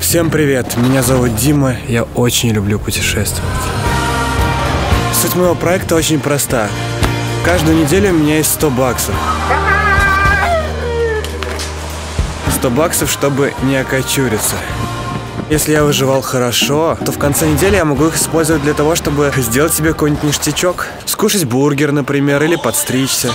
Всем привет, меня зовут Дима, я очень люблю путешествовать. Суть моего проекта очень проста. Каждую неделю у меня есть 100 баксов. 100 баксов, чтобы не окочуриться. Если я выживал хорошо, то в конце недели я могу их использовать для того, чтобы сделать себе какой-нибудь ништячок. Скушать бургер, например, или подстричься.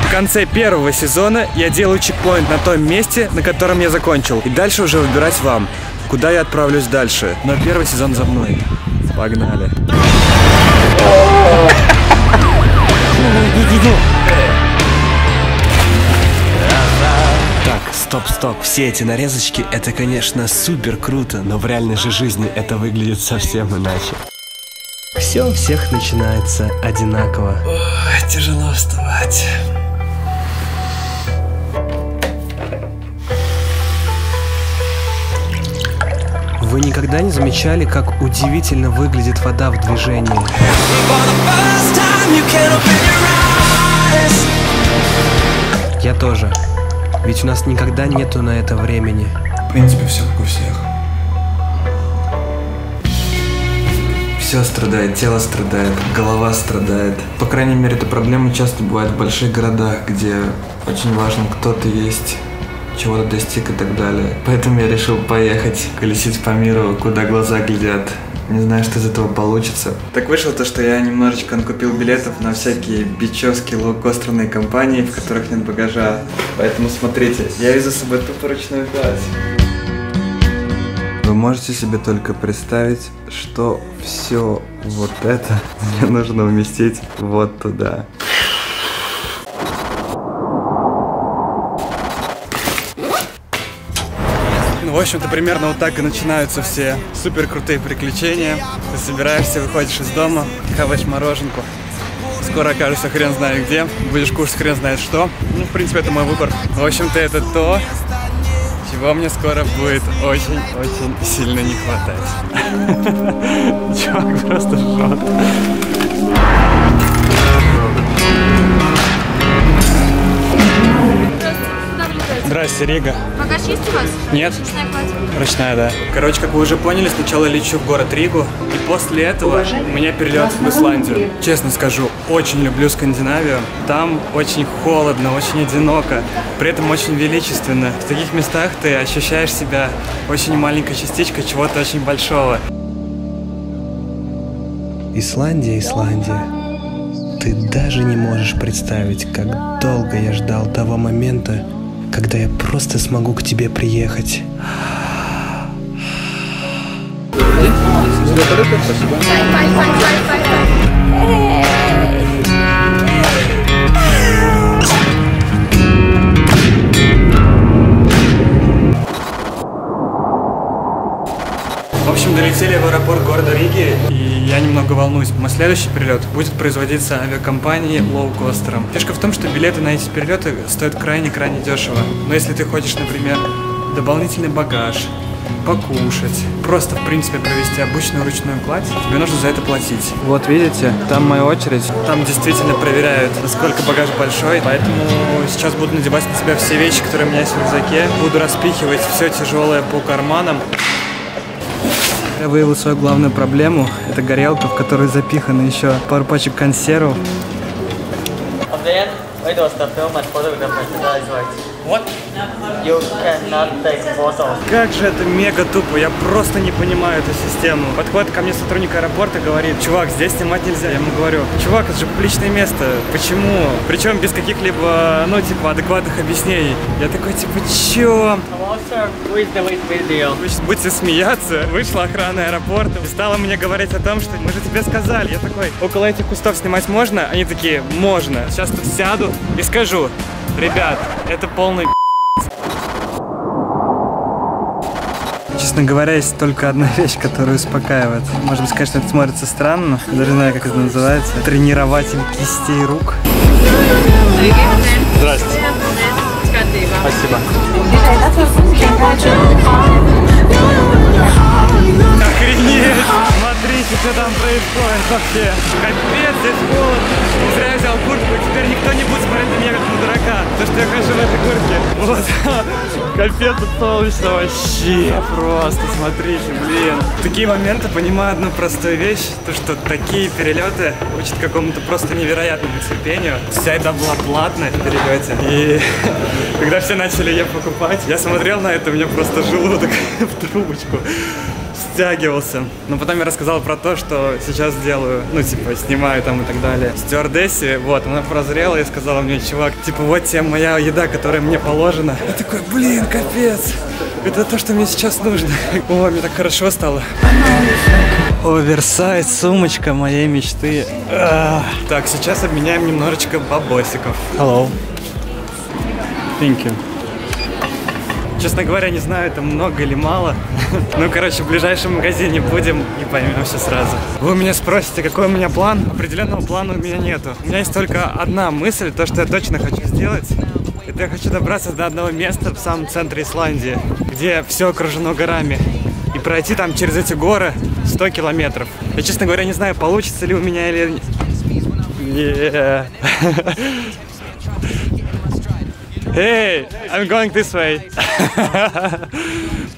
В конце первого сезона я делаю чекпоинт на том месте, на котором я закончил. И дальше уже выбирать вам, куда я отправлюсь дальше. Но первый сезон за мной. Погнали. Так, стоп. Все эти нарезочки, это, конечно, супер круто, но в реальной же жизни это выглядит совсем иначе. Все у всех начинается одинаково. Ой, тяжело вставать. Вы никогда не замечали, как удивительно выглядит вода в движении? Я тоже. Ведь у нас никогда нету на это времени. В принципе, все как у всех. Все страдает, тело страдает, голова страдает. По крайней мере, эта проблема часто бывает в больших городах, где очень важно, кто ты есть, чего-то достиг и так далее. Поэтому я решил поехать, колесить по миру, куда глаза глядят. Не знаю, что из этого получится. Так вышло то, что я немножечко накупил билетов на всякие бичевские лоукостерные компании, в которых нет багажа. Поэтому смотрите, я везу с собой тупо ручную кладь. Вы можете себе только представить, что все вот это мне нужно уместить вот туда. В общем-то, примерно вот так и начинаются все супер крутые приключения. Ты собираешься, выходишь из дома, хаваешь мороженку. Скоро окажешься хрен знает где, будешь кушать хрен знает что. Ну, в принципе, это мой выбор. В общем-то, это то, чего мне скоро будет очень-очень сильно не хватать. Чувак просто жжет. Здрасте, Рига. Багаж есть у вас? Нет. Ручная кладь? Ручная, да. Короче, как вы уже поняли, сначала лечу в город Ригу, и после этого у меня перелет в Исландию. Честно скажу, очень люблю Скандинавию. Там очень холодно, очень одиноко, при этом очень величественно. В таких местах ты ощущаешь себя очень маленькой частичкой чего-то очень большого. Исландия. Ты даже не можешь представить, как долго я ждал того момента, когда я просто смогу к тебе приехать. В общем, долетели в аэропорт города Риги, и я немного волнуюсь. Мой следующий перелет будет производиться авиакомпанией лоукостером. Фишка в том, что билеты на эти перелеты стоят крайне дешево. Но если ты хочешь, например, дополнительный багаж, покушать, просто, в принципе, провести обычную ручную кладь, тебе нужно за это платить. Вот видите, там моя очередь. Там действительно проверяют, насколько багаж большой. Поэтому сейчас буду надевать на себя все вещи, которые у меня есть в рюкзаке. Буду распихивать все тяжелое по карманам. Я выявил свою главную проблему. Это горелка, в которой запиханы еще пару пачек консервов. Вот. Как же это мега тупо, я просто не понимаю эту систему. Подходит ко мне сотрудник аэропорта, говорит: чувак, здесь снимать нельзя. Я ему говорю: чувак, это же публичное место, почему? Причем без каких-либо, ну, типа, адекватных объяснений. Я такой, типа, чё? Вы будете смеяться. Вышла охрана аэропорта и стала мне говорить о том, что мы же тебе сказали. Я такой: около этих кустов снимать можно? Они такие: можно. Сейчас тут сяду и скажу: ребят, это полный Честно говоря, есть только одна вещь, которая успокаивает. Может быть, конечно, это смотрится странно. Я даже не знаю, как это называется. Тренирователь кистей рук. Здрасте. Спасибо. Охренеть! Смотрите, что там происходит вообще. Капец, здесь холодно. Зря я взял куртку, и теперь никто не будет смотреть на меня как на дурака. То, что я хожу в этой куртке. Вот. Капец, тут солнечно вообще. Просто смотрите, блин. В такие моменты понимаю одну простую вещь. То, что такие перелеты учат какому-то просто невероятному терпению. Вся еда была платная в перелете. И когда все начали ее покупать, я смотрел на это, у меня просто желудок в трубочку стягивался. Но потом я рассказал про то, что сейчас делаю, ну, типа, снимаю там и так далее. Стюардессе, вот, она прозрела и сказала мне: чувак, типа, вот тебе моя еда, которая мне положена. Я такой: блин, капец, это то, что мне сейчас нужно. О, мне так хорошо стало. Оверсайз, сумочка моей мечты. Так, сейчас обменяем немножечко бабосиков. Hello. Thank you. Честно говоря, не знаю, это много или мало. Ну, короче, в ближайшем магазине будем и поймем все сразу. Вы меня спросите, какой у меня план? Определенного плана у меня нету. У меня есть только одна мысль, то, что я точно хочу сделать. Это я хочу добраться до одного места в самом центре Исландии, где все окружено горами. И пройти там через эти горы 100 километров. Я, честно говоря, не знаю, получится ли у меня или... Hey, I'm going this way.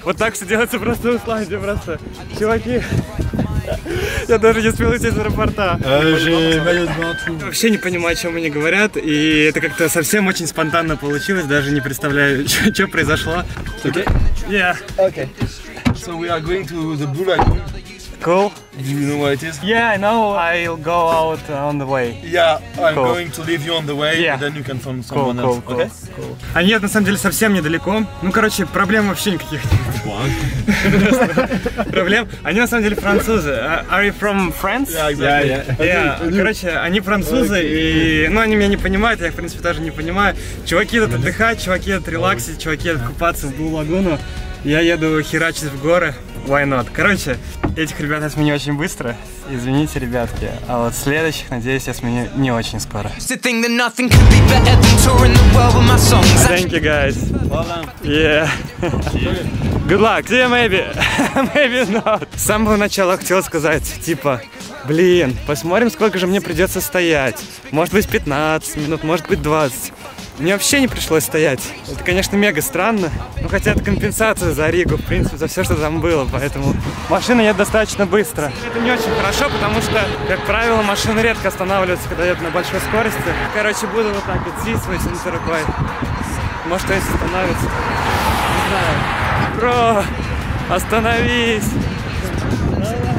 Вот так все делается просто в Исландии, просто. Чуваки, я даже не успел уйти из аэропорта. Вообще не понимаю, о чем они говорят, и это как-то совсем очень спонтанно получилось, даже не представляю, что произошло. Okay. Yeah. Okay. So we are going to the Blue Lagoon. Cool. Do you know where it is? Yeah, I know. I'll go out on the way. Yeah, I'm Cool. going to leave you on the way, Yeah. and then you can find someone else. Cool. Okay? А нет, на самом деле совсем недалеко. Ну, короче, проблем вообще никаких нет. Проблем. Они на самом деле французы. Are you from France? Yeah, exactly. Yeah. Короче, они французы, и, ну, они меня не понимают, я их, в принципе, даже не понимаю. Чуваки идут отдыхать, чуваки идут релаксить, чуваки идут купаться в Блу Лагуну. Я еду херачить в горы. Why not? Короче, этих ребят я сменю очень быстро. Извините, ребятки. А вот следующих, надеюсь, я сменю не очень скоро. Thank you, guys. Yeah. Good luck. See you, maybe. Maybe not. С самого начала хотел сказать, типа, блин, посмотрим, сколько же мне придется стоять. Может быть, 15 минут, может быть, 20. Мне вообще не пришлось стоять. Это, конечно, мега странно. Ну, хотя это компенсация за Ригу, в принципе, за все, что там было. Поэтому машина едет достаточно быстро. Это не очень хорошо, потому что, как правило, машины редко останавливаются, когда едут на большой скорости. Короче, буду вот так идти, вытянутой рукой. Может, кто-нибудь остановится. Не знаю. Бро, остановись.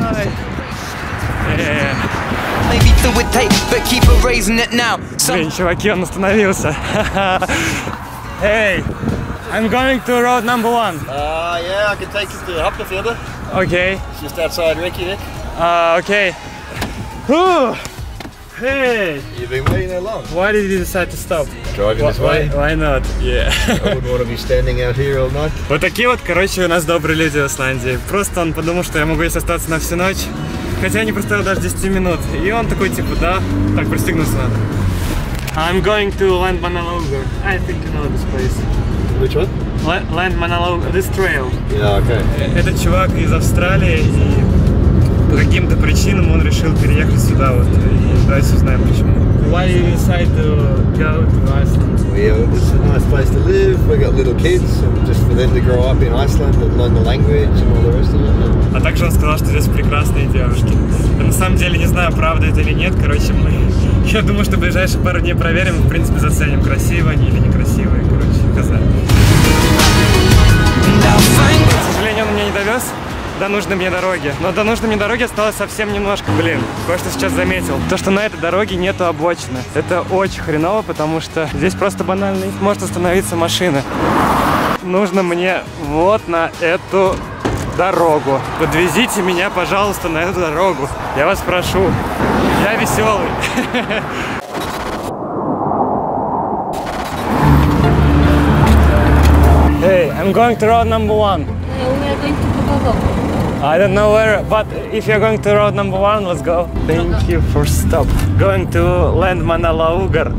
Давай. Блин, чуваки, он остановился. Hey, I'm going to road number 1. Yeah, I can take you to Hafnarfjörður. Okay. It's just outside Reykjavik. Okay. Whew. Hey, You've been waiting that long. why did you decide to stop? Driving this way. Why not? Yeah. I wouldn't want to be standing out here all night. Вот такие вот, короче, у нас добрые люди в Исландии. Просто он подумал, что я могу здесь остаться на всю ночь. Хотя я не простоял даже 10 минут. И он такой, типа, да, так, пристегнуться надо. I'm going to Landmannalaugar. I think you know this place. Which one? Landmannalaugar, this trail. Yeah, okay. Этот чувак из Австралии, и по каким-то причинам он решил переехать сюда вот. И давайте узнаем почему. Why did you decide to go to Iceland? Yeah, it's a nice place to live. We got little kids, and just for them to grow up in Iceland and learn the language and all the rest of it. А также он сказал, что здесь прекрасные девушки. Но на самом деле не знаю, правда это или нет. Короче, я думаю, что в ближайшие пару дней проверим и, в принципе, заценим, красивые они или некрасивые. Короче, не знаю. К сожалению, он меня не довез до нужной мне дороги. Но до нужной мне дороги осталось совсем немножко. Блин, кое-что сейчас заметил. То, что на этой дороге нету обочины. Это очень хреново, потому что здесь просто банально не может остановиться машина. Нужно мне вот на эту дорогу. Подвезите меня, пожалуйста, на эту дорогу. Я вас прошу. Я веселый. Hey, I'm going to road number 1. We are going to Kokovo. I don't know where, but if you're going to road number 1, let's go. Thank you for stop. Going to land Manalaugar.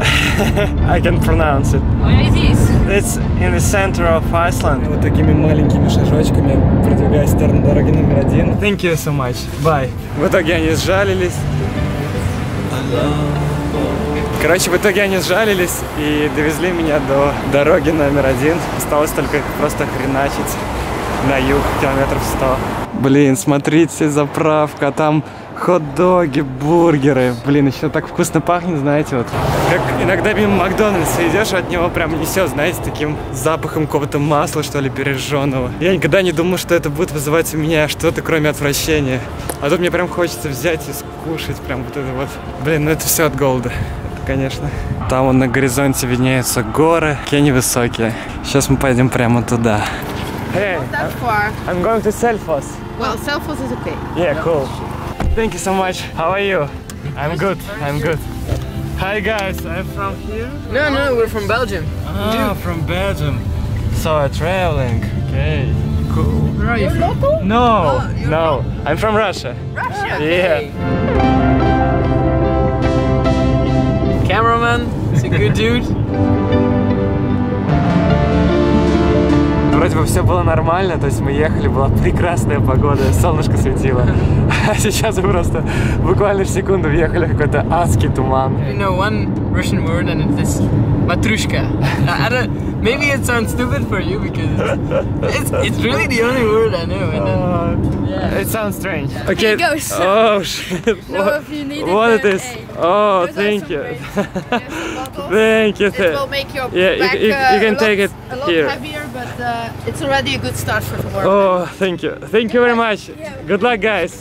I can pronounce it. Where is this? It's in the center of Iceland. Вот такими маленькими шажочками продвигаюсь в сторону дороги номер 1. Thank you so much. Bye. В итоге они сжалились. Короче, в итоге они сжалились и довезли меня до дороги номер 1. Осталось только просто хреначить на юг километров 100. Блин, смотрите, заправка, там хот-доги, бургеры. Блин, еще так вкусно пахнет, знаете, вот. Как иногда мимо Макдональдса идешь, от него прям несет, знаете, таким запахом какого-то масла, что ли, пережженного. Я никогда не думал, что это будет вызывать у меня что-то, кроме отвращения. А тут мне прям хочется взять и скушать прям вот это вот. Блин, ну это все от голода. Конечно. Там вон на горизонте виднеются горы, какие они высокие. Сейчас мы пойдем прямо туда. Hey, Not that far. I'm going to Selfoss. Well, Selfoss is okay. Yeah, cool. Thank you so much. How are you? I'm good. I'm good. Hi guys, I'm from here. No, we're from Belgium. Ah, from Belgium. So traveling. Okay, cool. Where are you from? Local? No, no, I'm from Russia. Russia? Yeah. Cameraman, he's a good dude. Вроде бы все было нормально, то есть мы ехали, была прекрасная погода, солнышко светило. А сейчас мы просто буквально в секунду въехали в какой-то адский туман. You know one Russian word and it's matrushka. I don't. Maybe it sounds stupid for you because it's really the only word I know. And then, It sounds strange. Okay. Here goes. Oh shit. No, if you need it, What it then, is? hey, Oh, there's thank also you. great. Yes, a bottle. Thank you. It will make your Yeah, back you can take it a lot here. heavier, but it's already a good start for tomorrow. Oh, thank you. Thank you very much. Good luck, guys.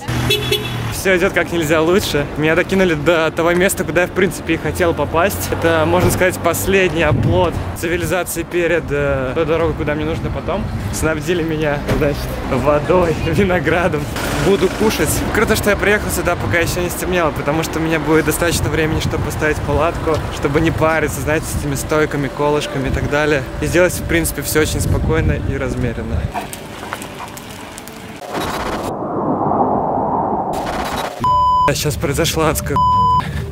Все идет как нельзя лучше. Меня докинули до того места, куда я в принципе и хотел попасть. Это, можно сказать, последний оплот цивилизации перед той дорогой, куда мне нужно потом. Снабдили меня, значит, водой, виноградом. Буду кушать. Круто, что я приехал сюда, пока еще не стемнело, потому что у меня будет достаточно времени, чтобы поставить палатку, чтобы не париться, знаете, с этими стойками, колышками и так далее. И сделать, в принципе, все очень спокойно и размеренно. Сейчас произошла адская.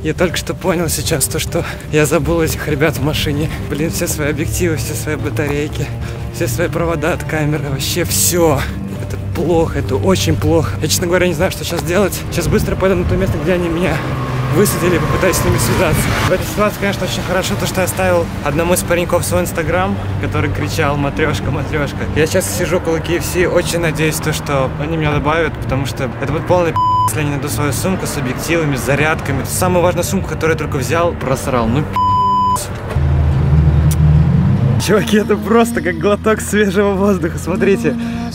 Я только что понял сейчас то, что я забыл этих ребят в машине. Блин, все свои объективы, все свои батарейки, все свои провода от камеры, вообще все. Это плохо, это очень плохо. Я, честно говоря, не знаю, что сейчас делать. Сейчас быстро пойду на то место, где они меня высадили и попытаюсь с ними связаться. В этой ситуации, конечно, очень хорошо то, что я оставил одному из пареньков свой инстаграм, который кричал «Матрешка, матрешка». Я сейчас сижу около KFC, очень надеюсь, то, что они меня добавят, потому что это будет полный пи***, если я не найду свою сумку с объективами, с зарядками. Самую важную сумку, которую я только взял, просрал. Ну, чуваки, это просто как глоток свежего воздуха. Смотрите,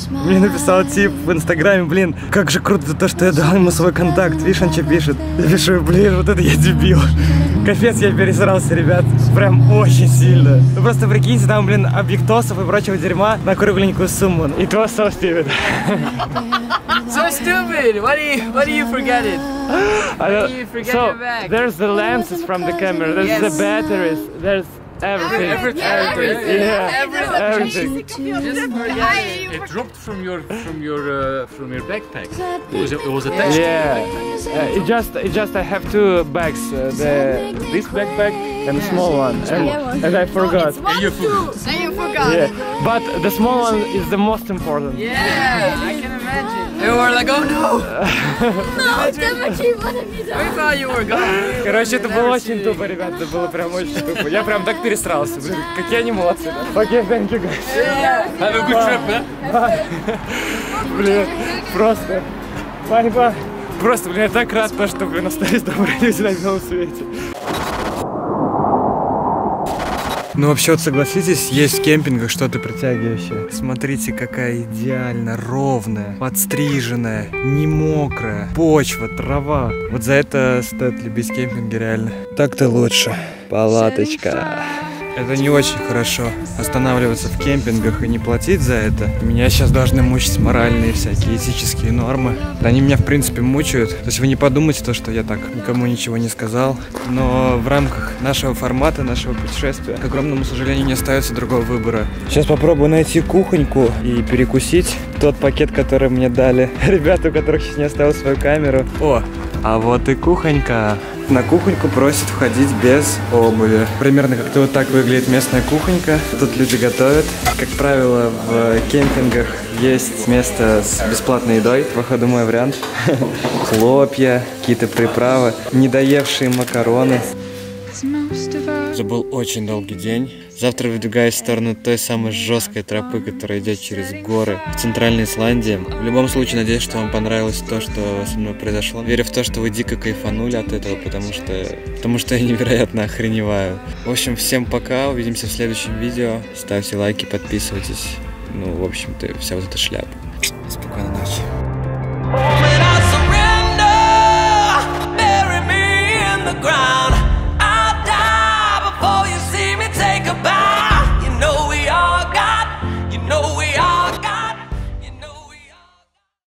мне написал тип в инстаграме, блин, как же круто то, что я дал ему свой контакт. Видишь, он что пишет? Я пишу, блин, вот это я дебил. Капец, я пересрался, ребят. Прям очень сильно. Ну просто прикиньте, там, блин, объектосов и прочего дерьма на кругленькую сумму. It was so stupid. so stupid. Why do you forget it? Why do you forget your bag? There's the lenses from the camera. There's the batteries. There's everything. Everything. Yeah. Everything. Just forget it. It dropped from your backpack. It was attached. Yeah. It just I have two bags. This backpack and the small one. And I forgot. And you forgot. Yeah. But the small one is the most important. Yeah, I can imagine. You were like, oh no. No, Demetri, what have you done? We thought you were gone. Короче, это было очень тупо, ребят. Это было прям очень тупо. Я прям так пересрался. Блин, какие они молодцы. Окей, thank you guys. Have a good trip, huh? Блин, просто. Бай-бай. Просто, блин, я так рад, что, блин, остались добрые люди на белом свете. Ну, вообще, вот согласитесь, есть в кемпингах что-то притягивающее. Смотрите, какая идеально ровная, подстриженная, не мокрая почва, трава. Вот за это стоит любить кемпинги, реально. Так-то лучше. Палаточка. Это не очень хорошо. Останавливаться в кемпингах и не платить за это. Меня сейчас должны мучить моральные всякие этические нормы. Они меня, в принципе, мучают. То есть вы не подумайте, то, что я так никому ничего не сказал. Но в рамках нашего формата, нашего путешествия, к огромному сожалению, не остается другого выбора. Сейчас попробую найти кухоньку и перекусить тот пакет, который мне дали ребята, у которых сейчас не оставил свою камеру. О, а вот и кухонька. На кухоньку просят входить без обуви. Примерно как-то вот так выглядит местная кухонька. Тут люди готовят. Как правило, в кемпингах есть место с бесплатной едой. Походу мой вариант. Хлопья, какие-то приправы, недоевшие макароны. Это был очень долгий день. Завтра выдвигаюсь в сторону той самой жесткой тропы, которая идет через горы в Центральной Исландии. В любом случае, надеюсь, что вам понравилось то, что со мной произошло. Верю в то, что вы дико кайфанули от этого, потому что я невероятно охреневаю. В общем, всем пока, увидимся в следующем видео. Ставьте лайки, подписывайтесь. Ну, в общем-то, вся вот эта шляпа. Спокойной ночи.